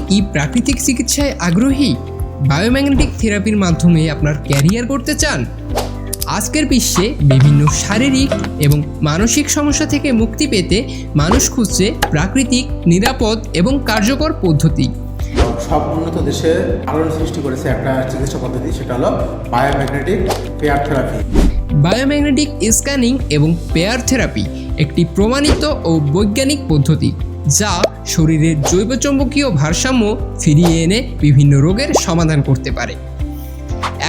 কি প্রাকৃতিক চিকিৎসায় আগ্রহী? বায়োম্যাগনেটিক থেরাপির মাধ্যমে আপনার ক্যারিয়ার করতে চান? আজকের বিশ্বে বিভিন্ন শারীরিক এবং মানসিক সমস্যা থেকে মুক্তি পেতে মানুষ খুঁজছে প্রাকৃতিক, নিরাপদ এবং কার্যকর পদ্ধতি। সব উন্নত দেশে আলোড়ন সৃষ্টি করেছে একটা চিকিৎসা পদ্ধতি, সেটা হলো বায়োম্যাগনেটিক পেয়ার থেরাপি। বায়োম্যাগনেটিক স্ক্যানিং এবং পেয়ার থেরাপি একটি প্রমাণিত ও বৈজ্ঞানিক পদ্ধতি যা শরীরের জৈবচৌম্বকীয় ভারসাম্য ফিরিয়ে এনে বিভিন্ন রোগের সমাধান করতে পারে।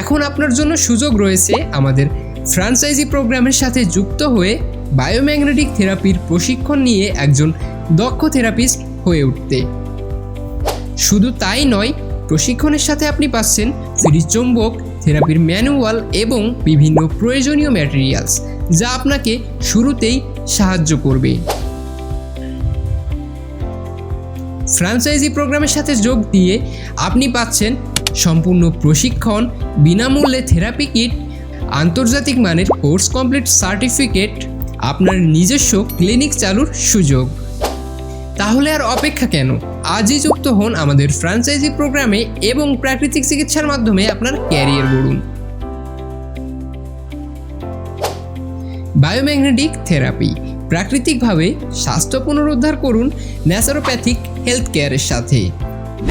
এখন আপনার জন্য সুযোগ রয়েছে আমাদের ফ্র্যাঞ্চাইজি প্রোগ্রামের সাথে যুক্ত হয়ে বায়োম্যাগনেটিক থেরাপির প্রশিক্ষণ নিয়ে একজন দক্ষ থেরাপিস্ট হয়ে উঠতে। শুধু তাই নয়, প্রশিক্ষণের সাথে আপনি পাচ্ছেন ফ্রি চৌম্বক থেরাপির ম্যানুয়াল এবং বিভিন্ন প্রয়োজনীয় ম্যাটেরিয়ালস যা আপনাকে শুরুতেই সাহায্য করবে। ফ্র্যাঞ্চাইজি প্রোগ্রামের সাথে যোগ দিয়ে আপনি পাচ্ছেন সম্পূর্ণ প্রশিক্ষণ, বিনামূল্যে থেরাপি কিট, আন্তর্জাতিক মানের কোর্স কমপ্লিট সার্টিফিকেট, আপনার নিজস্ব ক্লিনিক চালুর সুযোগ। তাহলে আর অপেক্ষা কেন? আজই যুক্ত হন আমাদের ফ্র্যাঞ্চাইজি প্রোগ্রামে এবং প্রাকৃতিক চিকিৎসার মাধ্যমে আপনার ক্যারিয়ার গড়ুন। বায়োম্যাগনেটিক থেরাপি, প্রাকৃতিকভাবে স্বাস্থ্য পুনরুদ্ধার করুন ন্যাচারোপ্যাথিক হেলথ কেয়ারের সাথে।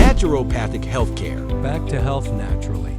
Naturopathic healthcare. Back to health naturally.